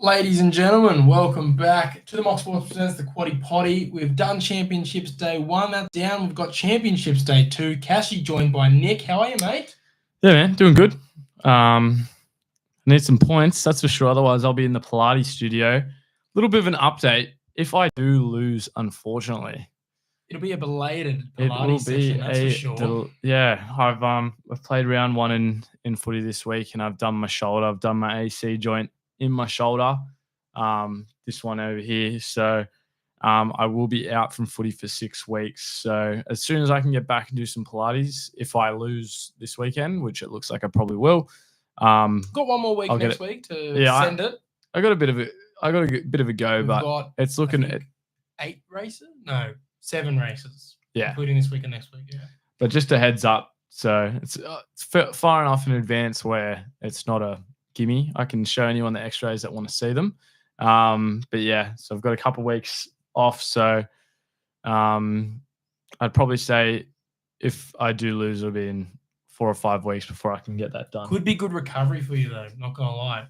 Ladies and gentlemen, welcome back to the Mock Sports presents the Quaddie Poddy. We've done Championships Day 1, that's down. We've got Championships Day 2. Cashy joined by Nick. How are you, mate? Yeah, man, doing good. Need some points, that's for sure. Otherwise, I'll be in the Pilates studio. A little bit of an update. If I do lose, unfortunately, it'll be a belated Pilates session, that's for sure. I've played round one in footy this week, and I've done my shoulder. I've done my AC joint in my shoulder. This one over here. So I will be out from footy for 6 weeks. So as soon as I can get back and do some Pilates, if I lose this weekend, which it looks like I probably will. Got one more week next week to send it. I got a bit of a go, but it's looking at 8 races? No, 7 races. Yeah, including this week and next week. Yeah, but just a heads up. So it's far enough in advance where it's not a gimme. I can show anyone the X-rays that want to see them. But yeah, so I've got a couple of weeks off. So I'd probably say if I do lose, it'll be in 4 or 5 weeks before I can get that done. Could be good recovery for you though, not gonna lie.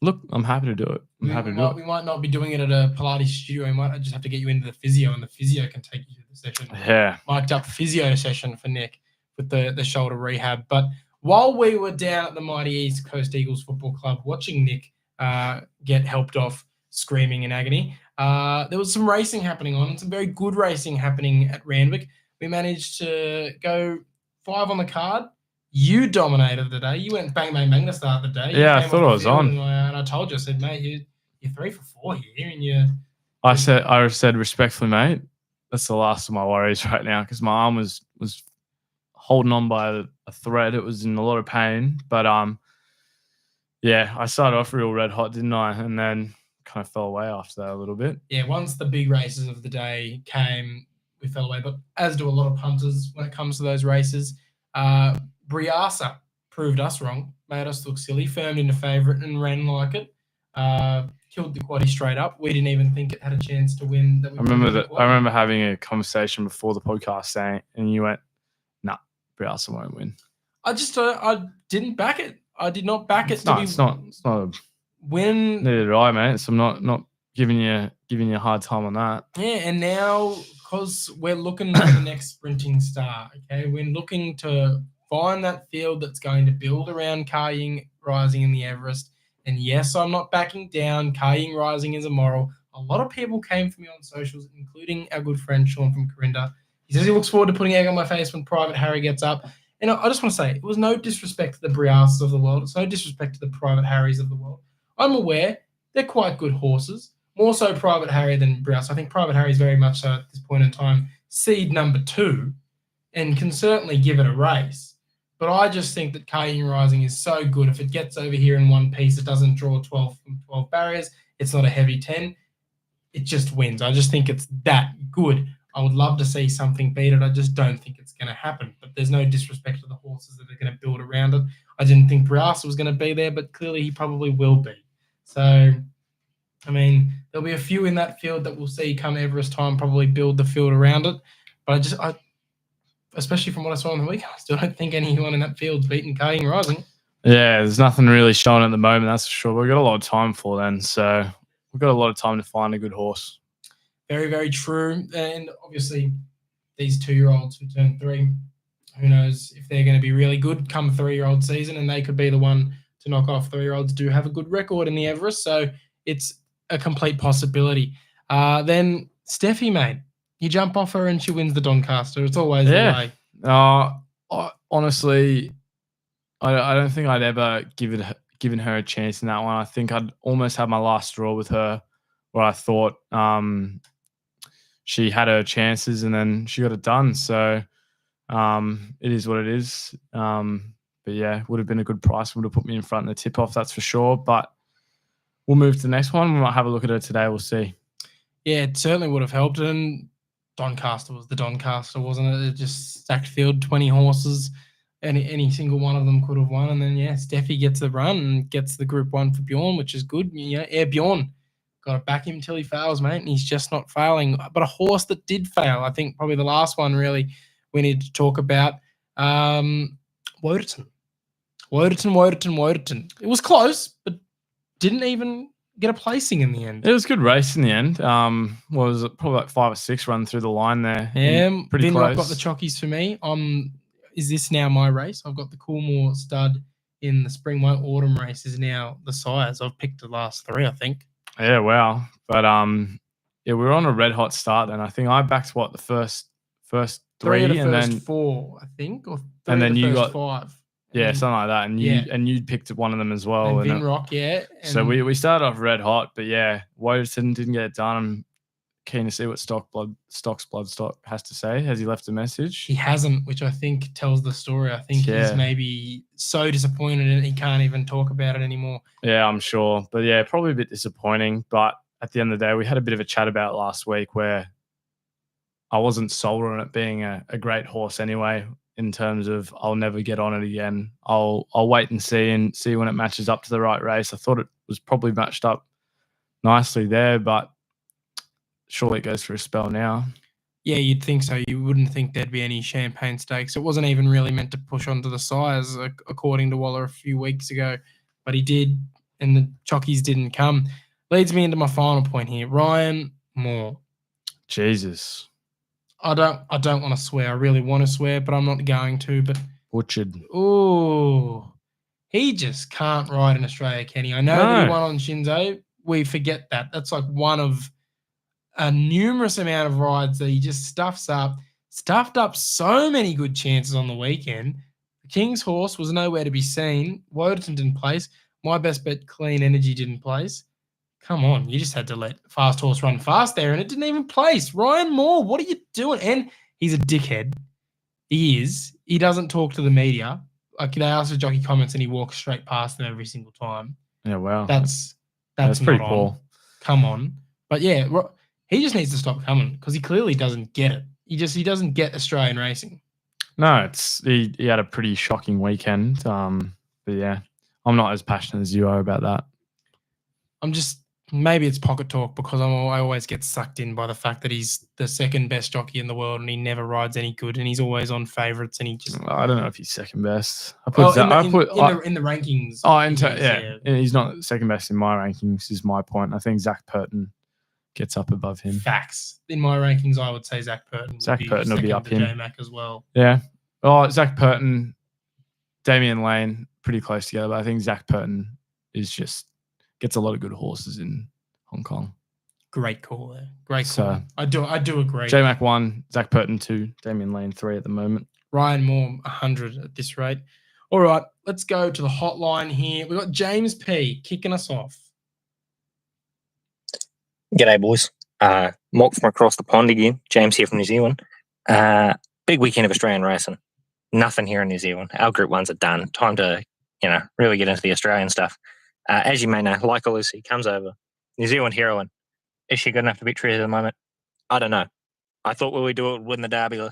Look, I'm happy to do it. We might not be doing it at a Pilates studio. We might just have to get you into the physio, and the physio can take you to the session. Yeah. Mic'd up physio session for Nick with the shoulder rehab. But while we were down at the mighty East Coast Eagles Football Club watching Nick get helped off screaming in agony, there was some racing happening on, and some very good racing happening at Randwick. We managed to go 5 on the card. You dominated the day. You went bang, bang, bang to start the day. Yeah, I thought I was on. And I told you, I said, mate, you're 3 for 4 here. And I said respectfully, mate, that's the last of my worries right now, because my arm was holding on by a thread. It was in a lot of pain. But, yeah, I started off real red hot, didn't I? And then kind of fell away after that a little bit. Yeah, once the big races of the day came, we fell away. But as do a lot of punters when it comes to those races, Briasa proved us wrong, made us look silly, firmed into favourite and ran like it. Killed the Quaddie straight up. We didn't even think it had a chance to win. I remember having a conversation before the podcast saying, and you went, "Nah, Briasa won't win." I didn't back it. I did not back it. It's not a win. Neither did I, mate. So I'm not giving you a hard time on that. Yeah, and now because we're looking at the next sprinting star. Okay, we're looking to find that field that's going to build around Cashy Rising in the Everest. And yes, I'm not backing down. Cashy Rising is immoral. A lot of people came for me on socials, including our good friend Sean from Corinda. He says he looks forward to putting egg on my face when Private Harry gets up. And I just want to say, it was no disrespect to the Briasas of the world. It's no disrespect to the Private Harrys of the world. I'm aware they're quite good horses. More so Private Harry than Briasa. I think Private Harry is very much so at this point in time seed number 2 and can certainly give it a race. But I just think that Cashy Rising is so good. If it gets over here in one piece, it doesn't draw 12 from 12 barriers. It's not a heavy 10. It just wins. I just think it's that good. I would love to see something beat it. I just don't think it's going to happen. But there's no disrespect to the horses that are going to build around it. I didn't think Briasa was going to be there, but clearly he probably will be. So, I mean, there'll be a few in that field that we'll see come Everest time probably build the field around it. But I especially from what I saw on the week, I still don't think anyone in that field's beaten Cashy Rising. Yeah, there's nothing really showing at the moment, that's for sure. We've got a lot of time for then, so we've got a lot of time to find a good horse. Very, very true. And obviously, these 2-year-olds who turn 3, who knows if they're going to be really good come 3-year-old season, and they could be the one to knock off 3-year-olds do have a good record in the Everest, so it's a complete possibility. Then Steffi, mate. You jump off her and she wins the Doncaster. It's always the way. Honestly, I don't think I'd ever given her a chance in that one. I think I'd almost had my last straw with her, where I thought she had her chances and then she got it done. So it is what it is. But yeah, would have been a good price. Would have put me in front in the tip-off, that's for sure. But we'll move to the next one. We might have a look at her today. We'll see. Yeah, it certainly would have helped. And Doncaster was the Doncaster, wasn't it? It just stacked field, 20 horses. Any single one of them could have won. And then, yeah, Steffi gets the run and gets the Group 1 for Bjorn, which is good. Yeah, Bjorn. Got to back him till he fails, mate, and he's just not failing. But a horse that did fail, I think probably the last one really we need to talk about, Woderton. It was close, but didn't even get a placing in the end. It was a good race in the end. What was it? Probably like 5 or 6 run through the line there. Pretty Vinrock close. got the chockies for me. Is this now my race? I've got the Coolmore stud in the spring. My autumn race is now the sires. I've picked the last 3, I think. Yeah, wow. But we were on a red hot start then. I think I backed the first 3 of the and first then 4, I think, or 3 and then of the you first got 5. Yeah, something like that. And you picked one of them as well. And Vinrock, yeah. So we started off red hot, but yeah, Woderson didn't get it done. I'm keen to see what Stock's Bloodstock has to say. Has he left a message? He hasn't, which I think tells the story. I think he's maybe so disappointed and he can't even talk about it anymore. Yeah, I'm sure. But yeah, probably a bit disappointing. But at the end of the day, we had a bit of a chat about last week where I wasn't sold on it being a great horse anyway, in terms of I'll never get on it again. I'll wait and see when it matches up to the right race. I thought it was probably matched up nicely there, but surely it goes for a spell now. Yeah, you'd think so. You wouldn't think there'd be any champagne stakes. It wasn't even really meant to push onto the sires, according to Waller a few weeks ago, but he did, and the jockeys didn't come. Leads me into my final point here. Ryan Moore. Jesus. I don't want to swear. I really want to swear, but I'm not going to. But butchered. Ooh, he just can't ride in Australia, can he? I know that he won on Shinzo. We forget that. That's like one of a numerous amount of rides that he just stuffed up so many good chances on the weekend. The King's Horse was nowhere to be seen. Woderton didn't place. My best bet, Clean Energy, didn't place. Come on, you just had to let Fast Horse run fast there, and it didn't even place. Ryan Moore, what are you doing? And he's a dickhead. He is. He doesn't talk to the media. Like, they ask for jockey comments, and he walks straight past them every single time. Yeah, wow. That's pretty poor. Come on. But yeah, he just needs to stop coming because he clearly doesn't get it. He doesn't get Australian racing. No, he had a pretty shocking weekend. But yeah, I'm not as passionate as you are about that. Maybe it's pocket talk because I always get sucked in by the fact that he's the second best jockey in the world and he never rides any good and he's always on favourites and he just. I don't know if he's second best. In the rankings. He's not second best in my rankings. Is my point. I think Zach Purton gets up above him. Facts. In my rankings, I would say Zach Purton. Will be up him. J-Mac as well. Yeah. Oh, Zach Purton, Damian Lane, pretty close together. But I think Zach Purton gets a lot of good horses in Hong Kong. Great call there. Great call. I do agree. J-Mac 1, Zach Purton 2, Damian Lane 3 at the moment. Ryan Moore 100 at this rate. All right, let's go to the hotline here. We've got James P kicking us off. G'day, boys. Mark from across the pond again. James here from New Zealand. Big weekend of Australian racing. Nothing here in New Zealand. Our Group 1s are done. Time to, really get into the Australian stuff. As you may know, like Lucy comes over. New Zealand heroine. Is she good enough to beat Treasure at the moment? I don't know. I thought Will we do it would win the Derby.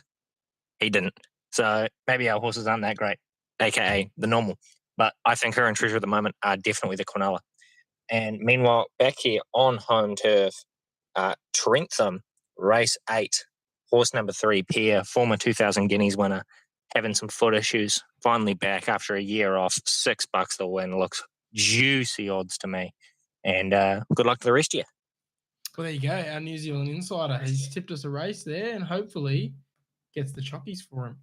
He didn't. So maybe our horses aren't that great, a.k.a. the normal. But I think her and Treasure at the moment are definitely the Quinella. And meanwhile, back here on home turf, Trentham, race 8, horse number 3, Pierre, former 2,000 Guineas winner, having some foot issues, finally back after a year off, $6 to win, looks juicy odds to me. And good luck to the rest of you. Well, there you go. Our New Zealand insider has tipped us a race there and hopefully gets the chockies for him.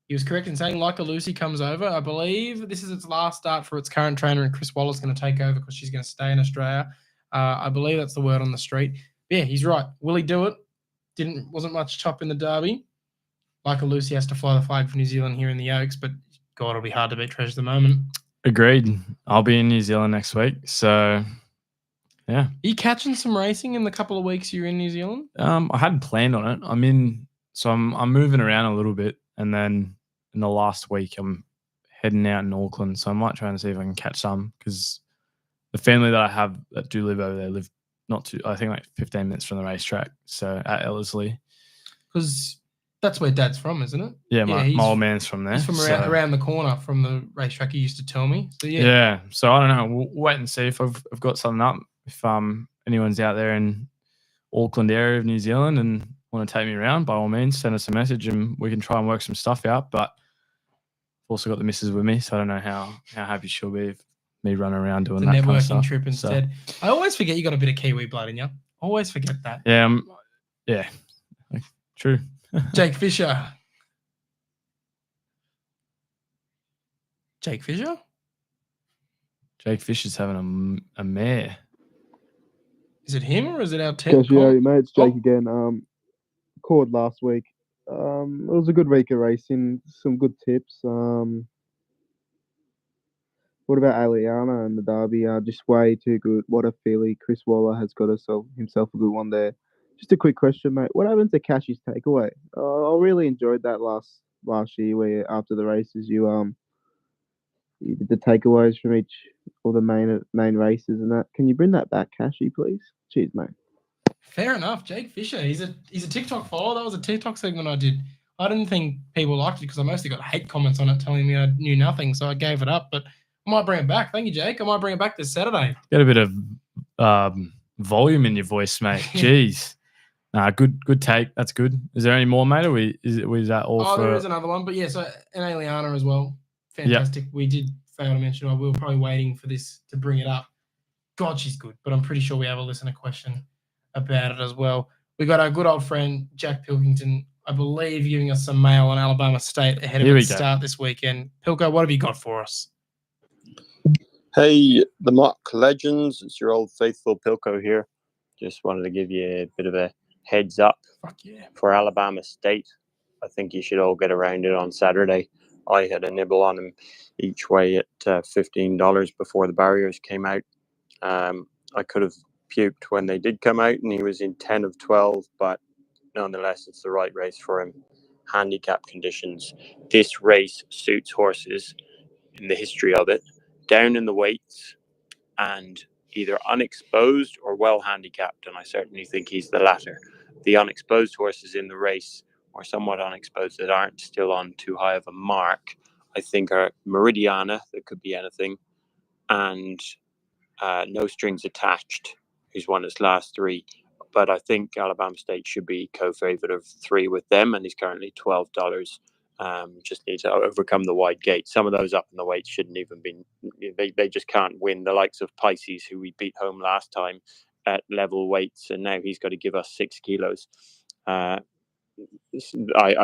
He was correct in saying Like a Lucy comes over. I believe this is its last start for its current trainer, and Chris Waller's going to take over because she's going to stay in Australia. I believe that's the word on the street. But yeah, he's right. Will he do it? Wasn't much chop in the Derby. Like a Lucy has to fly the flag for New Zealand here in the Oaks, but God, it'll be hard to beat Treasure at the moment. Agreed. I'll be in New Zealand next week, so yeah. Are you catching some racing in the couple of weeks you're in New Zealand? I hadn't planned on it. I'm moving around a little bit, and then in the last week I'm heading out in Auckland, so I might try and see if I can catch some because the family that I have that do live over there live I think like 15 minutes from the racetrack, so at Ellerslie. Because that's where Dad's from, isn't it? Yeah, my old man's from there. He's from around the corner from the racetrack, he used to tell me. So yeah. Yeah, so I don't know. We'll wait and see if I've got something up. If anyone's out there in Auckland area of New Zealand and want to take me around, by all means, send us a message and we can try and work some stuff out. But I've also got the missus with me, so I don't know how happy she'll be if me running around doing It's a that kind of networking stuff. trip instead. I always forget you got a bit of Kiwi blood in you. Always forget that. Yeah, true. Jake Fisher. Jake Fisher? Jake Fisher's having a mare. Is it him or is it our tech? Cashy, mate, it's Jake again. Called last week. It was a good week of racing. Some good tips. What about Aliana and the Derby? Just way too good. What a filly. Chris Waller has got himself a good one there. Just a quick question, mate. What happened to Cashy's takeaway? I really enjoyed that last year where after the races you did the takeaways from all the main races and that. Can you bring that back, Cashy, please? Cheers, mate. Fair enough. Jake Fisher. He's a TikTok follower. That was a TikTok segment I did. I didn't think people liked it because I mostly got hate comments on it telling me I knew nothing, so I gave it up. But I might bring it back. Thank you, Jake. I might bring it back this Saturday. Get a bit of volume in your voice, mate. Jeez. Good take. That's good. Is there any more, mate? Or was that all for... there is another one. But yeah, so an Aliana as well. Fantastic. Yep. We did fail to mention we were probably waiting for this to bring it up. God, she's good. But I'm pretty sure we have a listener question about it as well. We got our good old friend, Jack Pilkington, I believe, giving us some mail on Alabama State ahead of its start this weekend. Pilko, what have you got for us? Hey, the mock legends. It's your old faithful Pilko here. Just wanted to give you a bit of a heads up for Alabama State. I think you should all get around it on Saturday. I had a nibble on him each way at $15 before the barriers came out. I could have puked when they did come out, and he was in 10 of 12, but nonetheless, it's the right race for him. Handicap conditions. This race suits horses in the history of it, down in the weights and either unexposed or well handicapped, and I certainly think he's the latter. The unexposed horses in the race, or somewhat unexposed, that aren't still on too high of a mark, I think are Meridiana, that could be anything, and No Strings Attached, who's won his last three. But I think Alabama State should be co-favorite of 3 with them, and he's currently $12. Just need to overcome the wide gate. Some of those up in the weight shouldn't even be. They just can't win. The likes of Pisces, who we beat home last time at level weights, and now he's got to give us 6 kilos. I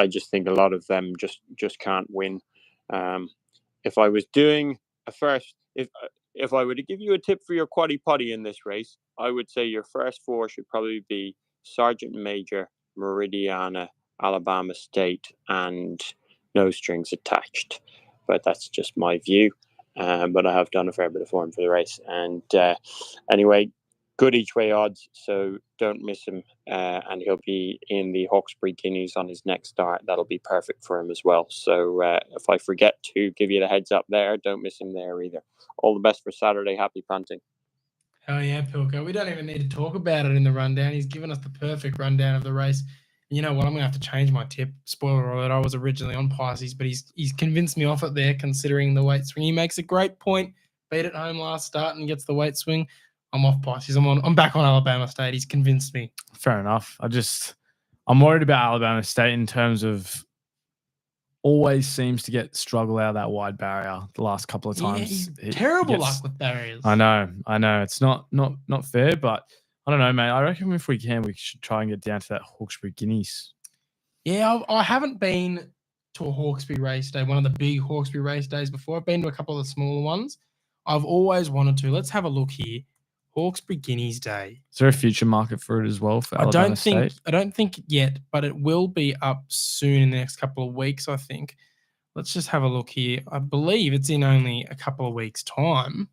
just think a lot of them just can't win. If I was doing a first, if I were to give you a tip for your Quaddie Poddy in this race, I would say your first 4 should probably be Sergeant Major, Meridiana, Alabama State, and No Strings Attached. But that's just my view. But I have done a fair bit of form for the race. And anyway, good each way odds, so don't miss him. And he'll be in the Hawkesbury Guineas on his next start. That'll be perfect for him as well. So if I forget to give you the heads up there, don't miss him there either. All the best for Saturday. Happy punting. Hell yeah, Pilko. We don't even need to talk about it in the rundown. He's given us the perfect rundown of the race. You know what? I'm going to have to change my tip. Spoiler alert, I was originally on Pisces, but he's convinced me off it there, considering the weight swing. He makes a great point. Beat at home last start and gets the weight swing. I'm off Pisces. I'm back on Alabama State. He's convinced me. Fair enough. I'm worried about Alabama State in terms of always seems to struggle out of that wide barrier the last couple of times. Yeah, terrible luck with barriers. I know. It's not fair, but I don't know, mate. I reckon if we should try and get down to that Hawkesbury Guineas. Yeah, I haven't been to a Hawkesbury race day, one of the big Hawkesbury race days before. I've been to a couple of the smaller ones. I've always wanted to. Let's have a look here. Hawkesbury Guineas Day. Is there a future market for it as well for Alabama State? I don't think yet, but it will be up soon in the next couple of weeks, I think. Let's just have a look here. I believe it's in only a couple of weeks' time.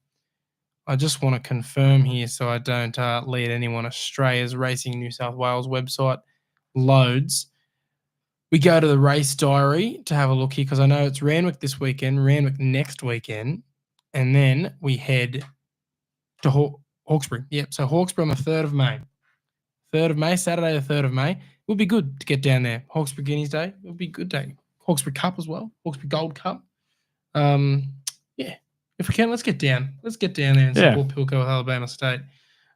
I just want to confirm here so I don't lead anyone astray as Racing New South Wales website loads. We go to the race diary to have a look here because I know it's Randwick this weekend, Randwick next weekend, and then we head to Hawkesbury. Yep, so Hawkesbury on the 3rd of May. 3rd of May, Saturday the 3rd of May. It would be good to get down there. Hawkesbury Guineas Day. It would be a good day. Hawkesbury Cup as well. Hawkesbury Gold Cup. Yeah. If we can, let's get down. Let's get down there and support Pilko with Alabama State.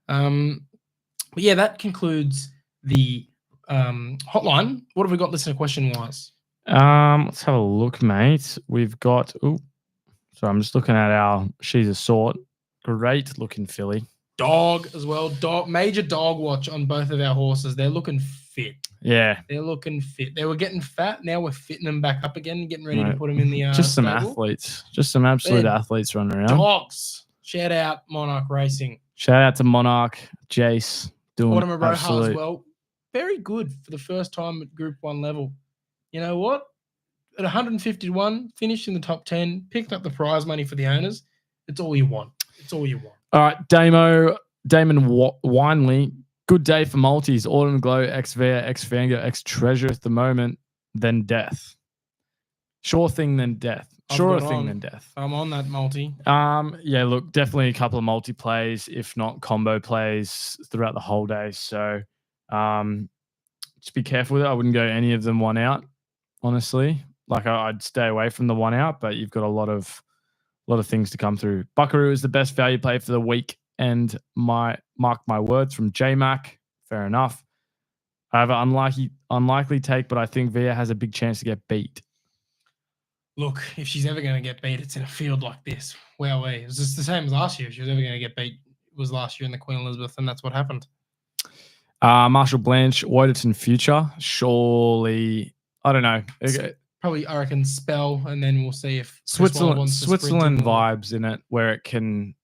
But yeah, that concludes the hotline. What have we got listener question-wise? Let's have a look, mate. We've got... So I'm just looking at She's a Sort. Great looking filly. Dog as well. Major dog watch on both of our horses. They're looking fit. Yeah. They're looking fit. They were getting fat. Now we're fitting them back up again, getting ready to put them in the just some stable. athletes. Just some absolute athletes running around. Dogs. Shout out Monarch Racing. Shout out to Monarch, Jace. Doing Mortimer Roja absolute. as well. Very good for the first time at Group 1 level. You know what? At 151, finished in the top 10, picked up the prize money for the owners. It's all you want. It's all you want. All right, Damon Winley. Good day for multis. Autumn Glow, X-Via, X-Fanga, X-Treasure at the moment, then death. Sure thing, then death. Sure thing, then death. I'm on that multi. Yeah, look, definitely a couple of multi plays, if not combo plays throughout the whole day. So just be careful with it. I wouldn't go any of them one out, honestly. Like I'd stay away from the one out, but you've got a lot of things to come through. Buckaroo is the best value play for the week, and mark my words from J-Mac. Fair enough. I have an unlikely take, but I think Via has a big chance to get beat. Look, if she's ever going to get beat, it's in a field like this. Well, it was just the same as last year. If she was ever going to get beat, it was last year in the Queen Elizabeth, and that's what happened. Marshall Blanche, Woderton Future. Surely, I don't know. Probably, I reckon, spell, and then we'll see if Switzerland vibes in it, where it can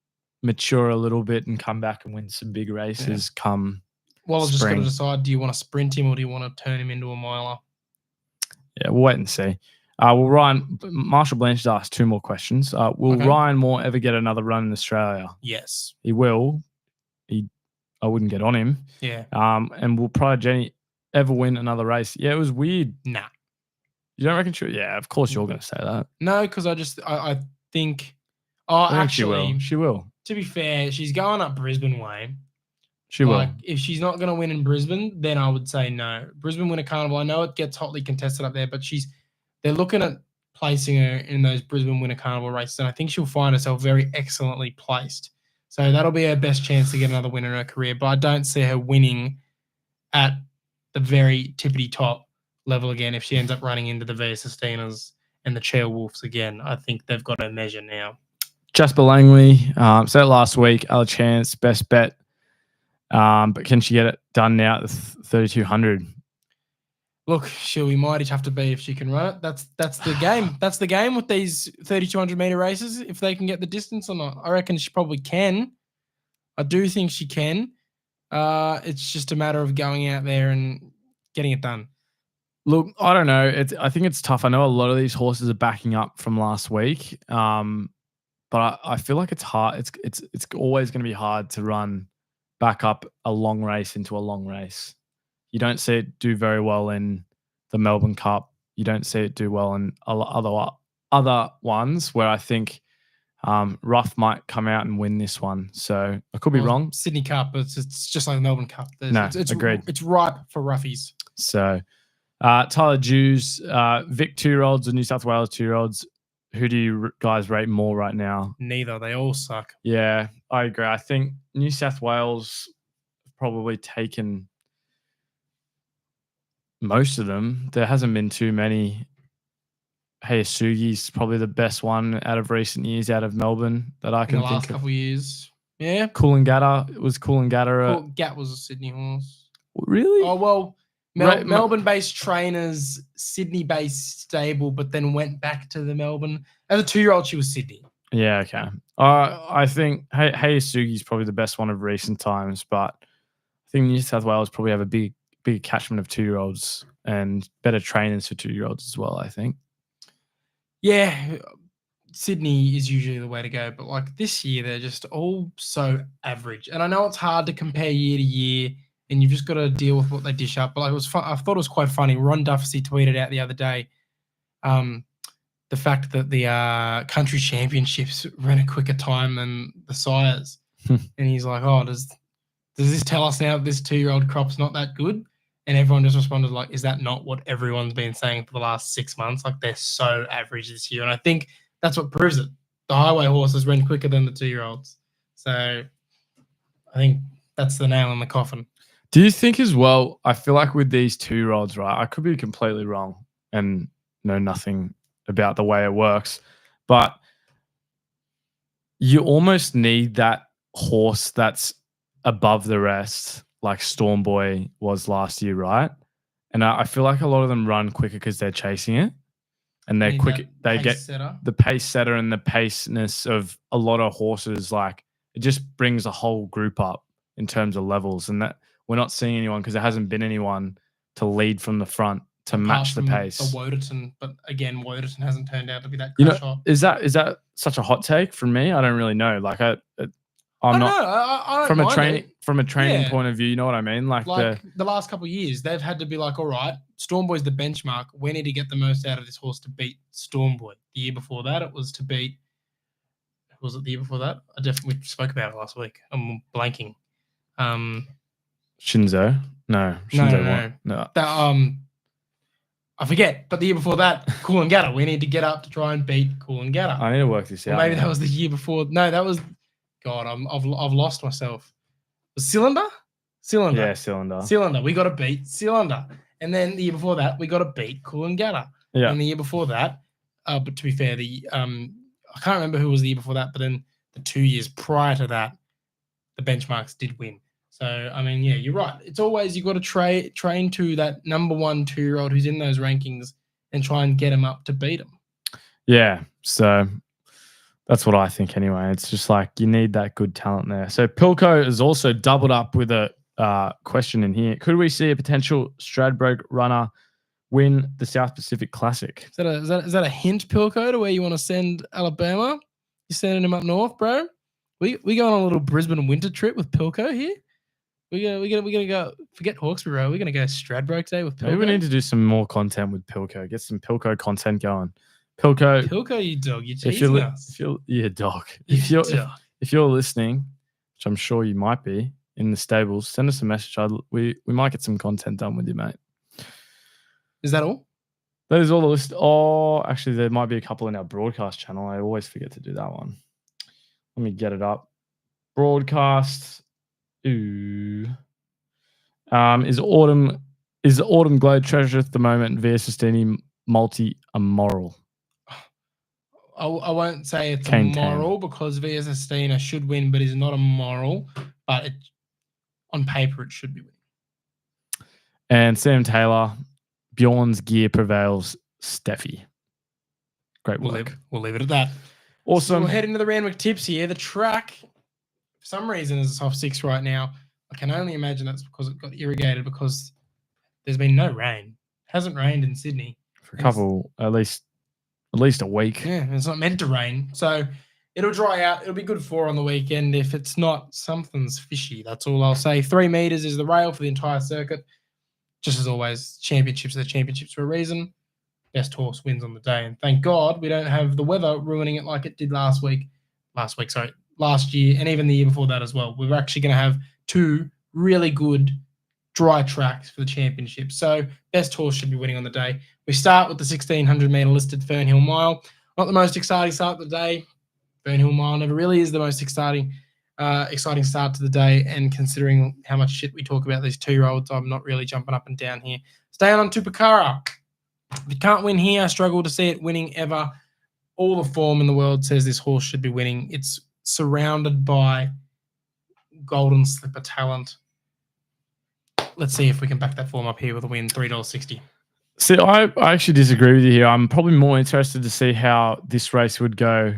mature a little bit and come back and win some big races come Well, I've just got spring. to decide, do you want to sprint him or do you want to turn him into a miler? Yeah, we'll wait and see. Marshall Blanche asked 2 more questions. Will Ryan Moore ever get another run in Australia? Yes. He will. I wouldn't get on him. Yeah. And will Prodigy ever win another race? Yeah, it was weird. Nah. You don't reckon she? Yeah, of course you're going to say that. No, because I think. Actually, she will. To be fair, she's going up Brisbane way. She will. If she's not going to win in Brisbane, then I would say no. Brisbane Winter Carnival. I know it gets hotly contested up there, but they're looking at placing her in those Brisbane Winter Carnival races, and I think she'll find herself very excellently placed. So that'll be her best chance to get another win in her career. But I don't see her winning at the very tippity top level again if she ends up running into the Via Sistinas and the Chair Wolves again. I think they've got her measure now. Jasper Langley said it last week. Other chance, best bet. But can she get it done now at 3,200? Look, she'll be mighty tough to beat if she can run it. That's the game. That's the game with these 3,200 meter races. If they can get the distance or not, I reckon she probably can. I do think she can. It's just a matter of going out there and getting it done. Look, I don't know. I think it's tough. I know a lot of these horses are backing up from last week, but I feel like it's hard. It's always going to be hard to run back up a long race into a long race. You don't see it do very well in the Melbourne Cup. You don't see it do well in other ones where I think Ruff might come out and win this one. So I could be wrong. Sydney Cup, it's just like the Melbourne Cup. It's agreed. It's ripe for roughies. So Tyler Jews, Vic 2-year-olds and New South Wales 2-year-olds. Who do you guys rate more right now? Neither. They all suck. Yeah, I agree. I think New South Wales probably taken most of them. There hasn't been too many. Hayasugi's probably the best one out of recent years out of Melbourne that I can in the think last couple of years. Yeah. Coolangatta. Was Coolangatta Gat was a Sydney horse. Really? Oh, well, Melbourne-based trainers, Sydney-based stable, but then went back to the Melbourne. As a 2-year-old, she was Sydney. Yeah, okay. I think Hayasugi's probably the best one of recent times, but I think New South Wales probably have a big catchment of 2-year-olds and better trainers for 2-year-olds as well, I think. Yeah, Sydney is usually the way to go, but like this year, they're just all so average. And I know it's hard to compare year to year, and you've just got to deal with what they dish up. But like, I thought it was quite funny. Ron Duffy tweeted out the other day the fact that the country championships ran a quicker time than the sires. And he's like, oh, does this tell us now that this 2-year-old crop's not that good? And everyone just responded like, is that not what everyone's been saying for the last 6 months? Like, they're so average this year. And I think that's what proves it. The highway horses ran quicker than the 2-year-olds. So I think that's the nail in the coffin. Do you think as well, I feel like with these 2-year-olds, right, I could be completely wrong and know nothing about the way it works, but you almost need that horse that's above the rest, like Storm Boy was last year, right? And I feel like a lot of them run quicker because they're chasing it, and they're Need quick. that They pace get setter. the pace setter and the paceness of a lot of horses. Like it just brings a whole group up in terms of levels, and that we're not seeing anyone because there hasn't been anyone to lead from the front to apart match the from pace. The Woderton, but again, Woderton hasn't turned out to be that You know, crash hot. is that such a hot take from me? I don't really know. Like I'm I don't not know. I don't from a mind it. training Yeah. point of view. You know what I mean? Like the last couple of years, they've had to be like, all right, Stormboy's the benchmark. We need to get the most out of this horse to beat Stormboy. The year before that, it was to beat. Was it the year before that? I definitely spoke about it last week. I'm blanking. Shinzo. No, Shinzo no. won. No. That I forget. But the year before that, Coolangatta. We need to get up to try and beat Coolangatta. I need to work this Or out. maybe that was the year before. No, that was. God, I've lost myself. Was Cylinder? Yeah, Cylinder. Cylinder. We got to beat Cylinder. And then the year before that, we got to beat Coolangatta. Yeah. And the year before that, but to be fair, I can't remember who was the year before that, but then the 2 years prior to that, the benchmarks did win. So, I mean, yeah, you're right. It's always, you've got to train to that number 1 2-year-old who's in those rankings and try and get him up to beat him. Yeah. So that's what I think anyway. It's just like you need that good talent there. So Pilco has also doubled up with a question in here. Could we see a potential Stradbroke runner win the South Pacific Classic? Is that a hint, Pilco, to where you want to send Alabama? You're sending him up north, bro? We going on a little Brisbane winter trip with Pilco here? We're gonna go forget Hawkesbury Road. We're gonna go Stradbroke Day with Pilco. Maybe we need to do some more content with Pilco. Get some Pilco content going. Pilco, you dog, you're teasing us. If you're listening, which I'm sure you might be in the stables, send us a message. We might get some content done with you, mate. Is that all? That is all the list. Oh, actually, there might be a couple in our broadcast channel. I always forget to do that one. Let me get it up. Broadcast. Ooh. Is Autumn Glow treasure at the moment via Sustini multi immoral? I won't say it's Cane immoral because Via Sestina should win, but is not immoral. But on paper, it should be winning. And Sam Taylor, Bjorn's gear prevails. Steffi. Great work. We'll leave it at that. Awesome. So we'll head into the Randwick tips here. The track, for some reason, is a soft 6 right now. I can only imagine that's because it got irrigated because there's been no rain. It hasn't rained in Sydney. For a couple, at least a week. Yeah, it's not meant to rain. So it'll dry out. It'll be good for on the weekend. If it's not, something's fishy. That's all I'll say. 3 meters is the rail for the entire circuit. Just as always, championships are the championships for a reason. Best horse wins on the day. And thank God we don't have the weather ruining it like it did last year, and even the year before that as well. We're actually going to have 2 really good dry tracks for the championship. So best horse should be winning on the day. We start with the 1,600 metre listed Fernhill Mile. Not the most exciting start of the day. Fernhill Mile never really is the most exciting start to the day. And considering how much shit we talk about these 2-year-olds, I'm not really jumping up and down here. Staying on Tupakara. If you can't win here, I struggle to see it winning ever. All the form in the world says this horse should be winning. It's surrounded by golden slipper talent. Let's see if we can back that form up here with a win, $3.60. See, I actually disagree with you here. I'm probably more interested to see how this race would go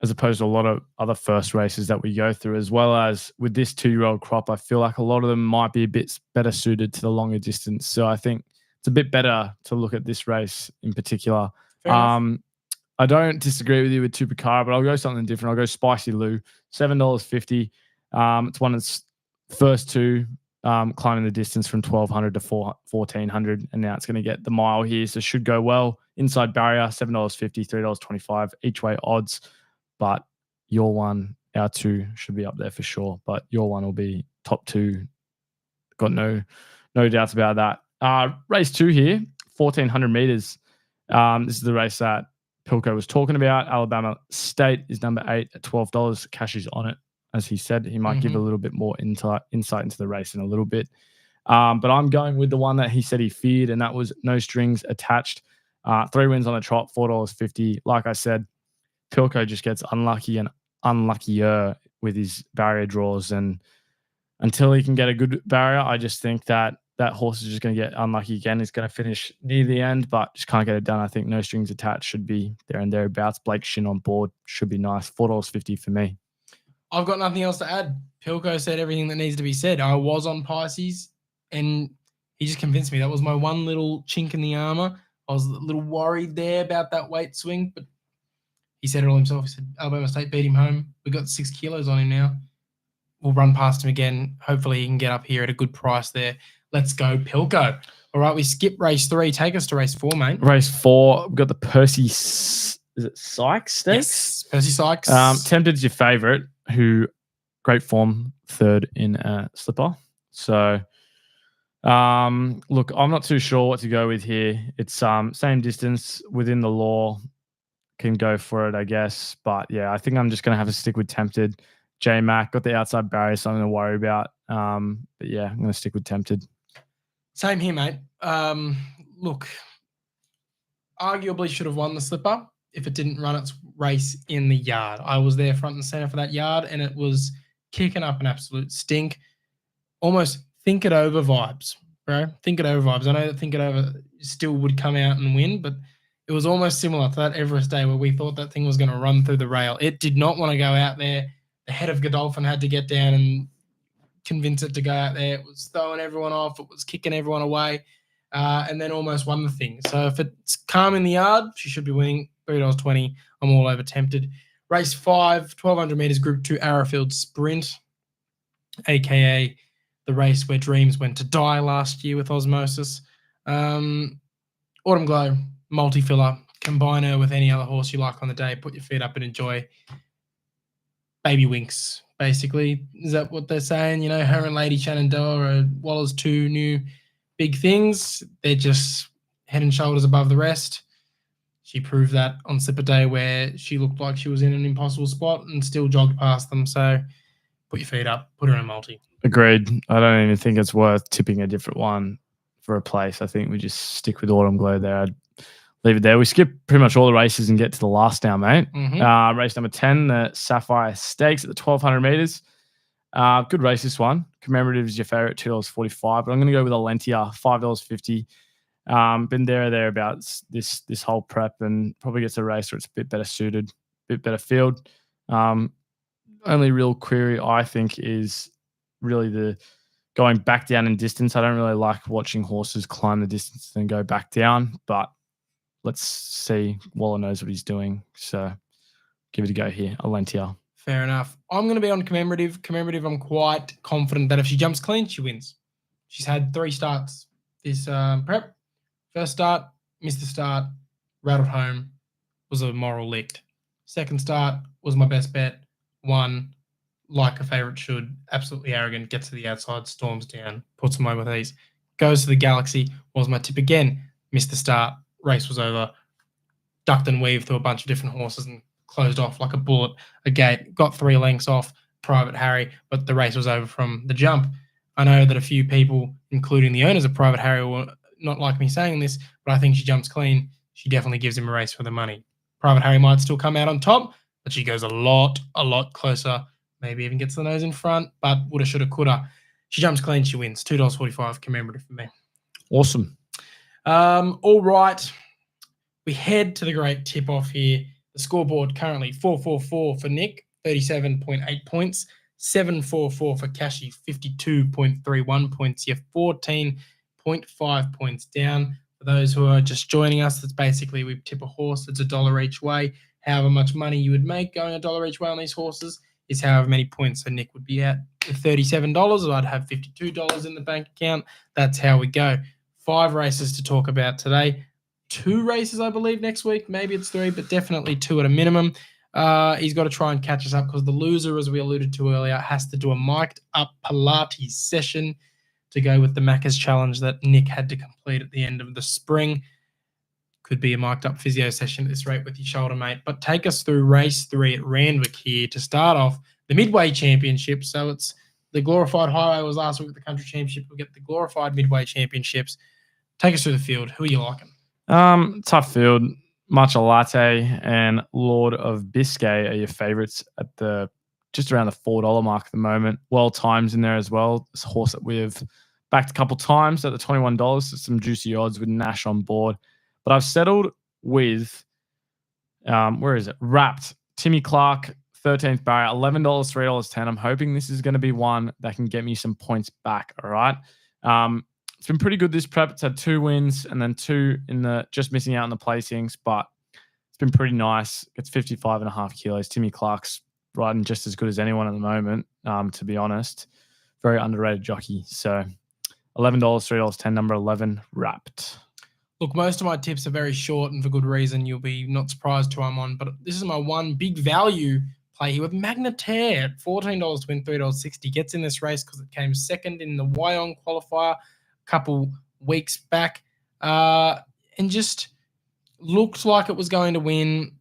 as opposed to a lot of other first races that we go through, as well as with this 2-year-old crop. I feel like a lot of them might be a bit better suited to the longer distance. So I think it's a bit better to look at this race in particular. I don't disagree with you with Tupakara, but I'll go something different. I'll go Spicy Lou, $7.50. It's one of its first 2 climbing the distance from 1,200 to 1,400, and now it's going to get the mile here, so should go well. Inside barrier, $7.50, $3.25 each way odds, but your one, our 2 should be up there for sure, but your one will be top 2. Got no doubts about that. Race 2 here, 1,400 meters. This is the race that Pilco was talking about. Alabama State is number 8 at $12. Cashy's on it. As he said, he might give a little bit more insight into the race in a little bit. But I'm going with the one that he said he feared, and that was No Strings Attached. 3 wins on the trot, $4.50. Like I said, Pilco just gets unlucky and unluckier with his barrier draws. And until he can get a good barrier, I just think that horse is just going to get unlucky again. He's going to finish near the end, but just can't get it done. I think no strings attached should be there and thereabouts. Blake Shin on board should be nice. $4.50 for me. I've got nothing else to add. Pilko said everything that needs to be said. I was on Pisces, and he just convinced me. That was my one little chink in the armor. I was a little worried there about that weight swing, but he said it all himself. He said Alabama State beat him home. We got 6 kilos on him now. We'll run past him again. Hopefully he can get up here at a good price there. Let's go, Pilko. All right, we skip race 3. Take us to race 4, mate. Race 4, we've got the Percy, is it Sykes Stakes? Yes, Percy Sykes. Tempted's your favourite, who great form, 3rd in a slipper. So, look, I'm not too sure what to go with here. It's same distance within the law. Can go for it, I guess. But, yeah, I think I'm just going to have to stick with Tempted. J-Mac got the outside barrier, so I'm going to worry about. But, yeah, I'm going to stick with Tempted. Same here, mate. Look, arguably should have won the slipper if it didn't run its race in the yard. I was there front and center for that yard, and it was kicking up an absolute stink. Almost think it over vibes, bro. Think it over vibes. I know that think it over still would come out and win, but it was almost similar to that Everest day where we thought that thing was going to run through the rail. It did not want to go out there. The head of Godolphin had to get down and convince it to go out there. It was throwing everyone off. It was kicking everyone away, and then almost won the thing. So if it's calm in the yard, she should be winning. $3.20. I'm all over Tempted. Race 5, 1,200 metres, Group 2 Arrowfield Sprint, a.k.a. the race where dreams went to die last year with Osmosis. Autumn Glow, multi-filler. Combine her with any other horse you like on the day. Put your feet up and enjoy. Baby Winks, basically. Is that what they're saying? You know, her and Lady Shenandoah are Waller's 2 new big things. They're just head and shoulders above the rest. She proved that on Slipper Day where she looked like she was in an impossible spot and still jogged past them. So put your feet up, put her in a multi. Agreed. I don't even think it's worth tipping a different one for a place. I think we just stick with Autumn Glow there. I'd leave it there. We skip pretty much all the races and get to the last now, mate. Mm-hmm. Race number 10, the Sapphire Stakes at the 1,200 metres. Good race, this one. Commemorative is your favourite, $2.45. But I'm going to go with Alentia, $5.50. Been there or thereabouts this whole prep, and probably gets a race where it's a bit better suited, a bit better field. Only real query, I think, is really the going back down in distance. I don't really like watching horses climb the distance and go back down, but let's see. Waller knows what he's doing, so give it a go here. Alentia. Fair enough. I'm going to be on Commemorative. Commemorative, I'm quite confident that if she jumps clean, she wins. She's had 3 starts this prep. First start, missed the start, rattled home, was a moral licked. Second start was my best bet, won like a favourite should, absolutely arrogant, gets to the outside, storms down, puts them over with ease. Goes to the Galaxy, was my tip again, missed the start, race was over, ducked and weaved through a bunch of different horses and closed off like a bullet, a gate, got 3 lengths off Private Harry, but the race was over from the jump. I know that a few people, including the owners of Private Harry, were not like me saying this, but I think she jumps clean. She definitely gives him a race for the money. Private Harry might still come out on top, but she goes a lot closer, maybe even gets the nose in front, but woulda, shoulda, coulda. She jumps clean, she wins. $2.45 Commemorative for me. Awesome. All right. We head to the great tip-off here. The scoreboard currently 444 for Nick, 37.8 points. 744 for Cashy, 52.31 points. You're 14.5 points down. For those who are just joining us, that's basically we tip a horse. It's $1 each way. However much money you would make going $1 each way on these horses is however many points. So Nick would be at $37. I'd have $52 in the bank account. That's how we go. 5 races to talk about today. 2 races, I believe, next week. Maybe it's 3, but definitely 2 at a minimum. He's got to try and catch us up because the loser, as we alluded to earlier, has to do a mic'd up Pilates session to go with the Macca's challenge that Nick had to complete at the end of the spring. Could be a mic'd up physio session at this rate with your shoulder, mate. But take us through race 3 at Randwick here to start off the Midway Championship. So it's the glorified highway was last week at the Country Championship. We'll get the glorified Midway Championships. Take us through the field. Who are you liking? Tough field. Matcha Latte and Lord of Biscay are your favorites at the just around the $4 mark at the moment. Well Times in there as well. It's a horse that we've backed a couple times at the $21. So some juicy odds with Nash on board. But I've settled with where is it? Wrapped. Timmy Clark, 13th barrier, $11, $3.10. I'm hoping this is going to be one that can get me some points back. All right. It's been pretty good this prep. It's had 2 wins and then 2 in the just missing out in the placings, but it's been pretty nice. It's 55.5 kilos. Timmy Clark's riding just as good as anyone at the moment, to be honest. Very underrated jockey. So $11, $3.10, number 11, Wrapped. Look, most of my tips are very short and for good reason. You'll be not surprised who I'm on, but this is my one big value play here with Magnetar at $14 to win, $3.60. Gets in this race because it came second in the Wyong qualifier a couple weeks back and just looked like it was going to win.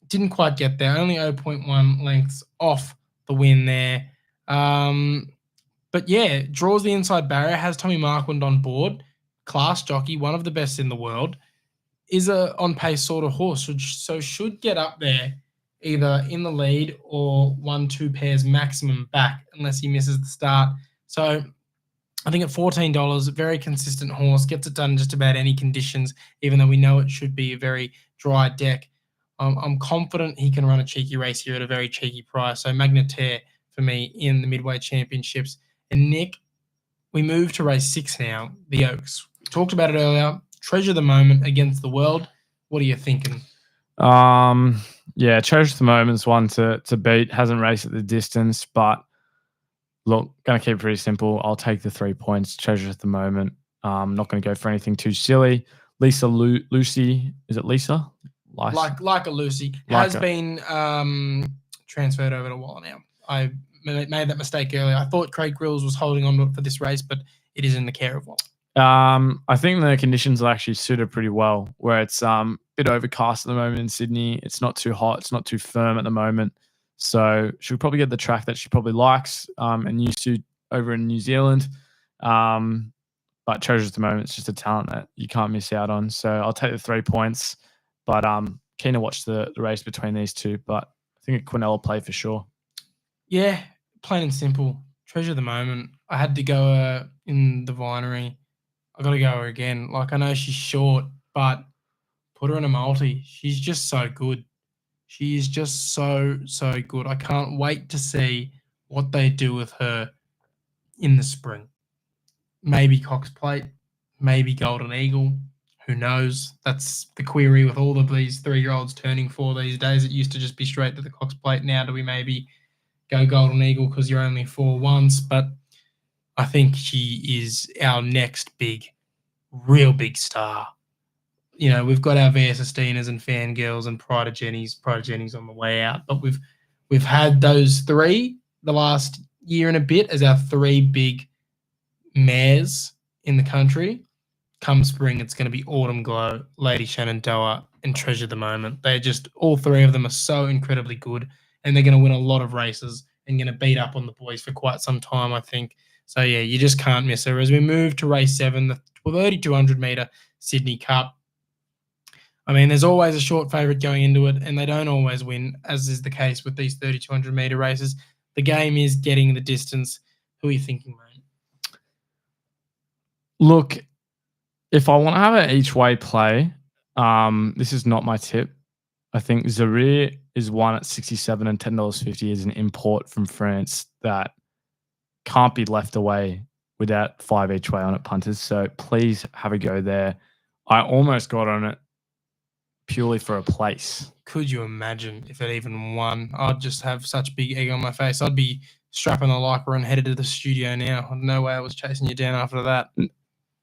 Didn't quite get there. Only 0.1 lengths off the win there. But yeah, draws the inside barrier, has Tommy Marquand on board. Class jockey, one of the best in the world, is a on-pace sort of horse, so should get up there either in the lead or 1-2 pairs maximum back unless he misses the start. So I think at $14, very consistent horse, gets it done in just about any conditions, even though we know it should be a very dry deck. I'm confident he can run a cheeky race here at a very cheeky price. So Magnetar for me in the Midway Championships. And Nick, we move to race 6 now, the Oaks. Talked about it earlier. Treasure the Moment against the World. What are you thinking? Yeah, Treasure the Moment's one to beat. Hasn't raced at the distance, but look, going to keep it pretty simple. I'll take the 3 points. Treasure the Moment. I'm not going to go for anything too silly. Lucy, is it Lisa? Like a Lucy has been transferred over to Waller now. I made that mistake earlier. I thought Craig Grills was holding on to it for this race, but it is in the care of Waller. I think the conditions are actually suited pretty well, where it's a bit overcast at the moment in Sydney. It's not too hot. It's not too firm at the moment. So she'll probably get the track that she probably likes and used to over in New Zealand. But Treasure at the Moment, it's just a talent that you can't miss out on. So I'll take the 3 points. But keen to watch the race between these two. But I think a Quinella play for sure. Yeah, plain and simple. Treasure the Moment. I had to go in the Vinery. I got to go her again. Like, I know she's short, but put her in a multi. She's just so good. She is just so good. I can't wait to see what they do with her in the spring. Maybe Cox Plate, maybe Golden Eagle. Who knows? That's the query with all of these 3-year-olds turning 4 these days. It used to just be straight to the Cox Plate. Now do we maybe go Golden Eagle because you're only 4 once? But I think she is our next real big star. You know, we've got our VS Estinas and Fangirls and Pride of Jenny's on the way out. But we've had those 3 the last year and a bit as our 3 big mares in the country. Come spring, it's going to be Autumn Glow, Lady Shenandoah, and Treasure the Moment. They're just, all 3 of them are so incredibly good, and they're going to win a lot of races and going to beat up on the boys for quite some time, I think. So, yeah, you just can't miss her. As we move to race 7, the 3,200-metre Sydney Cup. I mean, there's always a short favourite going into it, and they don't always win, as is the case with these 3,200-metre races. The game is getting the distance. Who are you thinking, mate? Look, if I want to have an each-way play, this is not my tip. I think Zaire is one at $67 and $10.50 is an import from France that can't be left away without 5 each way on it, punters. So please have a go there. I almost got on it purely for a place. Could you imagine if it even won? I'd just have such big egg on my face. I'd be strapping the Lycra and headed to the studio now. No way I was chasing you down after that.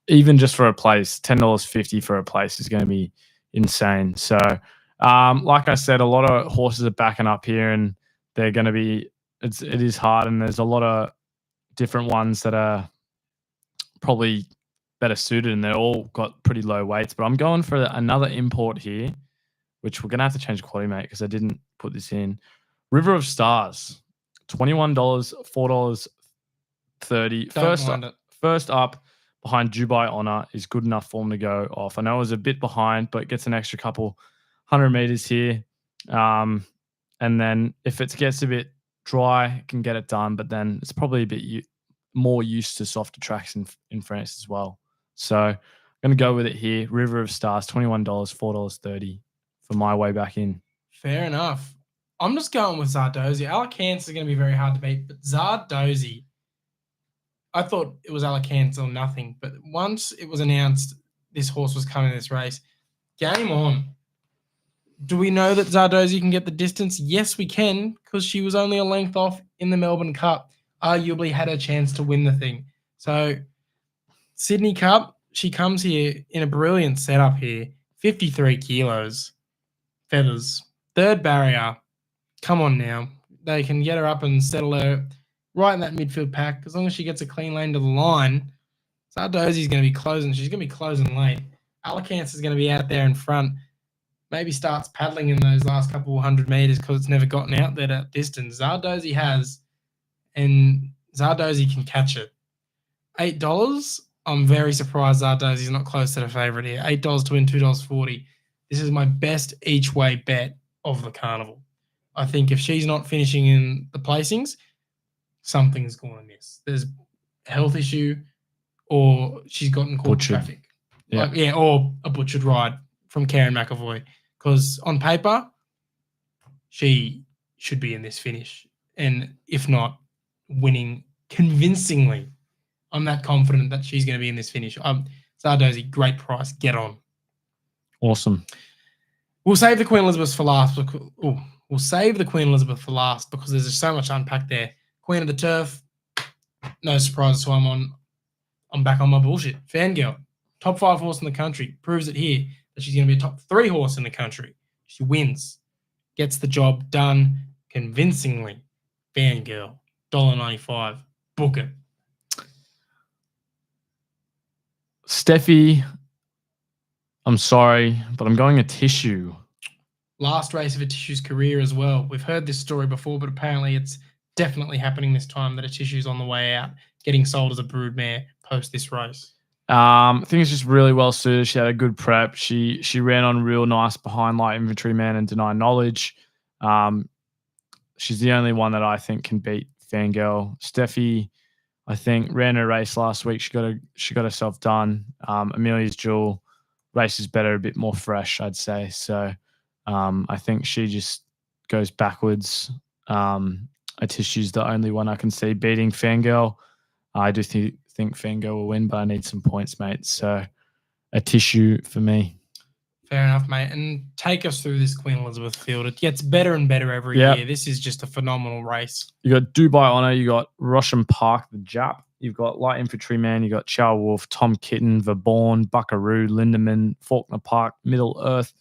Even just for a place, $10.50 for a place is going to be insane. So, like I said, a lot of horses are backing up here, and they're going to be. It is hard, and there's a lot of different ones that are probably better suited, and they're all got pretty low weights. But I'm going for another import here, which we're going to have to change quality, mate, because I didn't put this in. River of Stars, $21, $4.30. First up. Behind Dubai Honor is good enough form to go off. I know it was a bit behind, but gets an extra couple 100 meters here. And then if it gets a bit dry, it can get it done, but then it's probably a bit more used to softer tracks in France as well. So I'm going to go with it here. River of Stars, $21, $4.30 for my way back in. Fair enough. I'm just going with Zardozi. Alicante is going to be very hard to beat, but Zardozi, I thought it was Alicante or nothing, but once it was announced this horse was coming in this race, game on. Do we know that Zardozi can get the distance? Yes, we can, because she was only a length off in the Melbourne Cup. Arguably had a chance to win the thing. So Sydney Cup, she comes here in a brilliant setup here. 53 kilos. Feathers. Third barrier. Come on now. They can get her up and settle her right in that midfield pack. As long as she gets a clean lane to the line, Zardozi's going to be closing. She's going to be closing late. Alicante is going to be out there in front. Maybe starts paddling in those last couple 100 meters because it's never gotten out there that distance. Zardozi has, and Zardozi can catch it. $8. I'm very surprised Zardozi's not close to the favourite here. $8 to win, $2.40. This is my best each way bet of the carnival. I think if she's not finishing in the placings, something's going to miss. There's a health issue, or she's gotten caught in traffic. Yeah. Or a butchered ride from Karen McAvoy. Because on paper, she should be in this finish. And if not, winning convincingly. I'm that confident that she's going to be in this finish. Zardozi, great price. Get on. Awesome. We'll save the Queen Elizabeth for last. We'll save the Queen Elizabeth for last because there's just so much to unpack there. Queen of the Turf. No surprise who I'm back on my bullshit. Fangirl. Top 5 horse in the country. Proves it here that she's going to be a top 3 horse in the country. She wins. Gets the job done convincingly. Fangirl. $1.95. Book it. Steffi, I'm sorry, but I'm going a Tissue. Last race of a Tissue's career as well. We've heard this story before, but apparently it's definitely happening this time that a Tissue's on the way out, getting sold as a broodmare post this race. I think it's just really well suited. She had a good prep. She ran on real nice behind Light Infantryman and Deny Knowledge. She's the only one that I think can beat Fangirl. Steffi, I think, ran her race last week. She got herself done. Amelia's Jewel race is better, a bit more fresh, I'd say. So I think she just goes backwards. A Tissue's the only one I can see beating Fangirl. I do think Fangirl will win, but I need some points, mate. So a Tissue for me. Fair enough, mate. And take us through this Queen Elizabeth field. It gets better and better every year. This is just a phenomenal race. You got Dubai Honor, you got Rosham Park, the Jap. You've got Light Infantryman, you got Chow Wolf, Tom Kitten, Verborn, Buckaroo, Lindemann, Faulkner Park, Middle Earth,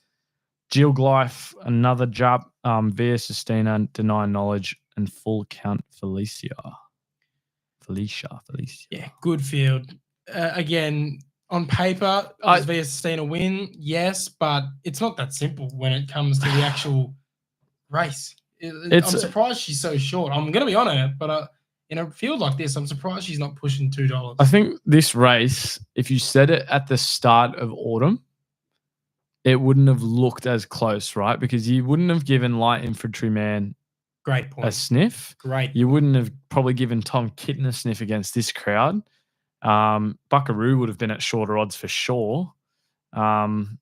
Geoglyph, another Jap, Via Sustina, Deny Knowledge, and Full Count Felicia. Yeah, good field. Again, on paper, does Via Sustina win? Yes, but it's not that simple when it comes to the actual race. I'm surprised she's so short. I'm going to be on her, but in a field like this, I'm surprised she's not pushing $2. I think this race, if you said it at the start of autumn, it wouldn't have looked as close, right? Because you wouldn't have given Light Infantryman great point. A sniff. Great. You wouldn't have probably given Tom Kitten a sniff against this crowd. Buckaroo would have been at shorter odds for sure. Even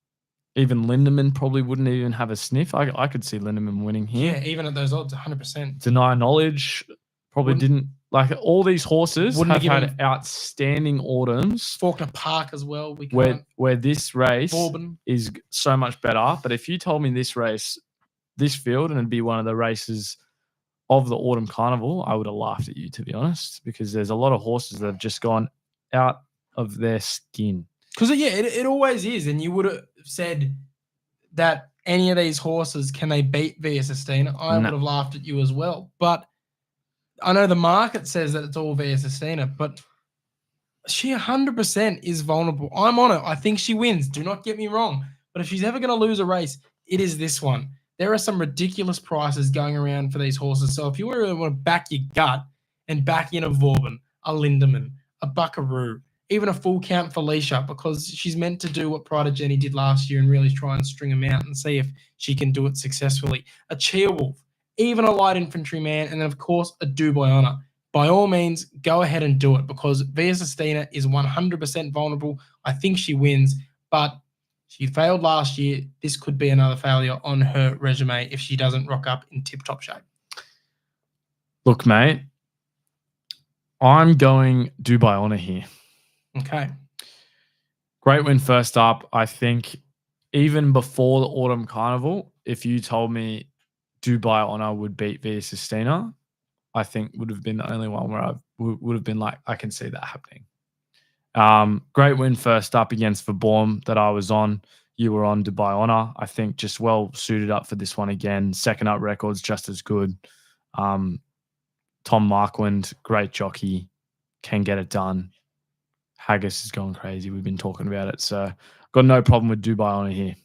Lindemann probably wouldn't even have a sniff. I could see Lindemann winning here. Yeah, even at those odds, 100%. Deny Knowledge probably didn't. Like, all these horses have had outstanding autumns. Faulkner Park as well. Where this race Bourbon is so much better. But if you told me this field, and it'd be one of the races of the autumn carnival, I would have laughed at you, to be honest, because there's a lot of horses that have just gone out of their skin. Because, it always is. And you would have said that any of these horses, can they beat Via Sustina? I would have laughed at you as well. But I know the market says that it's all Via Sustina, but she 100% is vulnerable. I'm on it. I think she wins. Do not get me wrong. But if she's ever going to lose a race, it is this one. There are some ridiculous prices going around for these horses. So if you want to back your gut and back in a Vauban, a Lindemann, a Buckaroo, even a full count Felicia, because she's meant to do what Pride of Jenny did last year and really try and string them out and see if she can do it successfully. A Cheerwolf, even a light infantry man, and then, of course, a Do by Honor. By all means, go ahead and do it because Via Sistina is 100% vulnerable. I think she wins, but she failed last year. This could be another failure on her resume if she doesn't rock up in tip-top shape. Look, mate, I'm going Do by Honor here. Okay. Great win first up. I think even before the Autumn Carnival, if you told me Do by Honor would beat Via Sistina, I think would have been the only one where I would have been like, I can see that happening. Great win first up against Verborn that I was on. You were on Dubai Honor. I think just well suited up for this one again. Second up records just as good. Tom Markland, great jockey, can get it done. Haggis is going crazy. We've been talking about it. So got no problem with Dubai Honor here.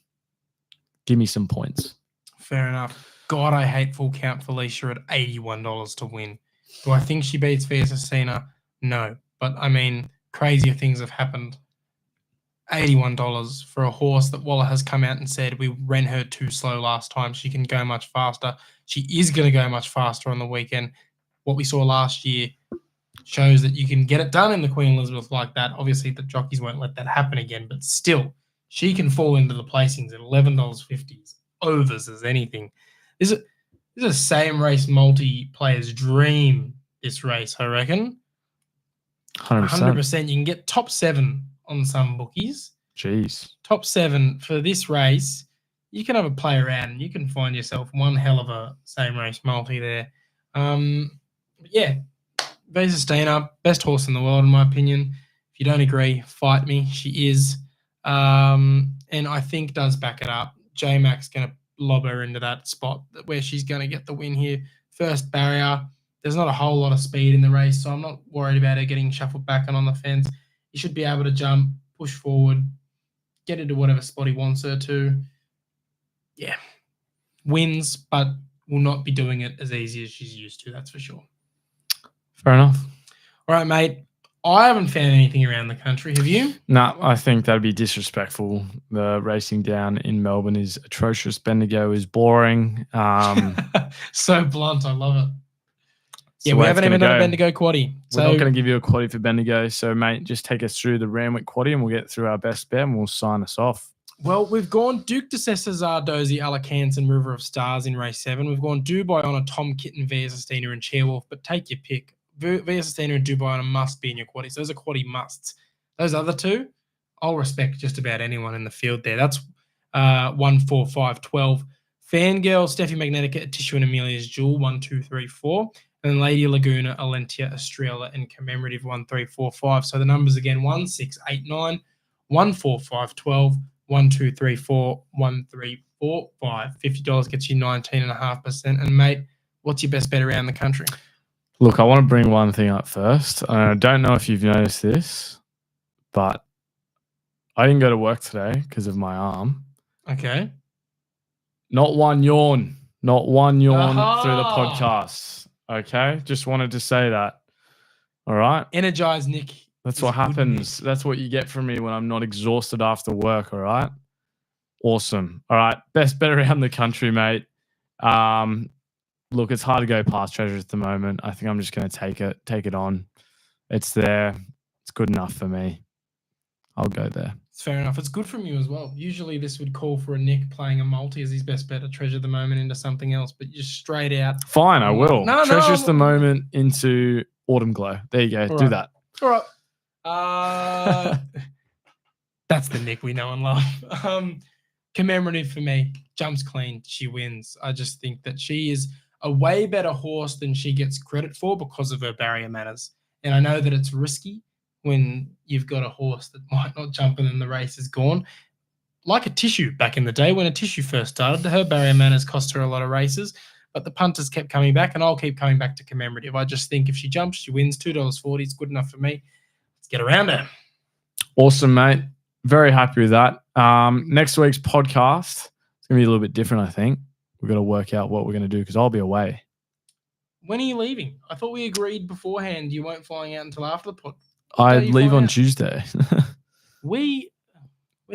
Give me some points. Fair enough. God, I hate full count Felicia at $81 to win. Do I think she beats Via Sistina? No. But, I mean, crazier things have happened. $81 for a horse that Waller has come out and said we ran her too slow last time. She can go much faster. She is going to go much faster on the weekend. What we saw last year shows that you can get it done in the Queen Elizabeth like that. Obviously, the jockeys won't let that happen again, but still, she can fall into the placings at $11.50. Overs as anything. This is a same race multiplayer's dream, this race, I reckon. 100%. You can get top 7 on some bookies. Jeez. Top 7 for this race. You can have a play around and you can find yourself one hell of a same race multi there. Yeah, Via Sistina, best horse in the world in my opinion. If you don't agree, fight me. She is. And I think does back it up. J-Mac's going to lob her into that spot where she's going to get the win here. First barrier. There's not a whole lot of speed in the race, so I'm not worried about her getting shuffled back and on the fence. You should be able to jump, push forward, get into whatever spot he wants her to. Yeah. Wins, but will not be doing it as easy as she's used to, that's for sure. Fair enough. All right, mate. I haven't found anything around the country. Have you? No, I think that'd be disrespectful. The racing down in Melbourne is atrocious. Bendigo is boring. So blunt. I love it. So Yeah, we haven't even done a Bendigo Quaddie. We're not going to give you a Quaddie for Bendigo. So, mate, just take us through the Randwick Quaddie and we'll get through our best bet and we'll sign us off. Well, we've gone Duke de Cesar, Dozy, Alicants, and River of Stars in race 7. We've gone Dubai Honor, Tom Kitten, Via Sistina, and Cheerwolf, but take your pick. Via Sistina and Dubai Honor must be in your Quaddies. Those are Quaddie musts. Those other two, I'll respect just about anyone in the field there. That's 1, 4, 5, 12. Fangirl, Steffi Magnetica, Tissue and Amelia's Jewel, 1, 2, 3, 4. And then Lady Laguna, Alentia, Estrella, and Commemorative, 1, 3, 4, 5. So the numbers again, 1, 6, 8, 9, 1, 4, 5, 12, 1, 2, 3, 4, 1, 3, 4, 5. $50 gets you 19.5%. And, mate, what's your best bet around the country? Look, I want to bring one thing up first. I don't know if you've noticed this, but I didn't go to work today because of my arm. Okay. Not one yawn. Not one yawn through the podcast. Okay? Just wanted to say that. All right? Energize, Nick. That's what happens. That's what you get from me when I'm not exhausted after work, all right? Awesome. All right. Best bet around the country, mate. Look, it's hard to go past Treasure at the moment. I think I'm just going to take it on. It's there. It's good enough for me. I'll go there. It's fair enough. It's good from you as well. Usually this would call for a Nick playing a multi as his best bet at Treasure at the moment into something else, but you're straight out. Fine, I will. Treasure's the moment into Autumn Glow. There you go. Do that. All right. That's the Nick we know and love. Commemorative for me. Jumps clean. She wins. I just think that she is a way better horse than she gets credit for because of her barrier manners. And I know that it's risky when you've got a horse that might not jump and then the race is gone. Like a Tissue back in the day when a Tissue first started, her barrier manners cost her a lot of races, but the punters kept coming back and I'll keep coming back to Commemorative. I just think if she jumps, she wins. $2.40 is good enough for me. Let's get around her. Awesome, mate. Very happy with that. Next week's podcast, it's going to be a little bit different, I think. We've got to work out what we're going to do because I'll be away. When are you leaving? I thought we agreed beforehand you weren't flying out until after the pod. What I day you leave fly on out? Tuesday. We're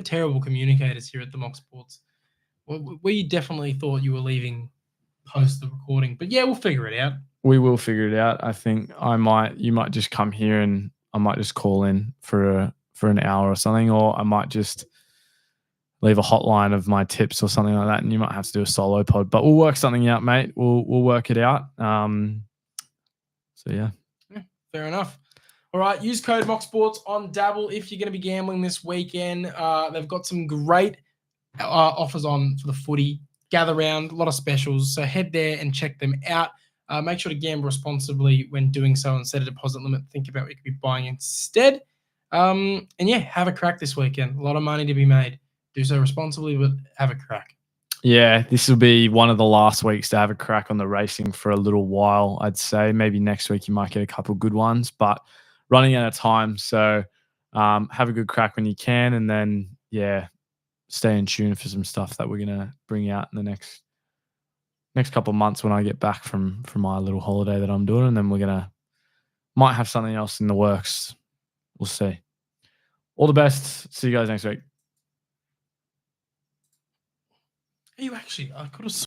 terrible communicators here at the Mock Sports. We definitely thought you were leaving post the recording, but yeah, we'll figure it out. We will figure it out. I think you might just come here and I might just call in for an hour or something, or I might just leave a hotline of my tips or something like that, and you might have to do a solo pod. But we'll work something out, mate. We'll work it out. So yeah, fair enough. All right, use code MOCKSPORTS on Dabble if you're going to be gambling this weekend. They've got some great offers on for the footy. Gather round, a lot of specials. So head there and check them out. Make sure to gamble responsibly when doing so and set a deposit limit. Think about what you could be buying instead. And yeah, have a crack this weekend. A lot of money to be made. Do so responsibly, but have a crack. Yeah, this will be one of the last weeks to have a crack on the racing for a little while, I'd say. Maybe next week you might get a couple good ones, but running out of time. So have a good crack when you can, and then, yeah, stay in tune for some stuff that we're going to bring out in the next couple of months when I get back from my little holiday that I'm doing, and then might have something else in the works. We'll see. All the best. See you guys next week. Are you actually? I could have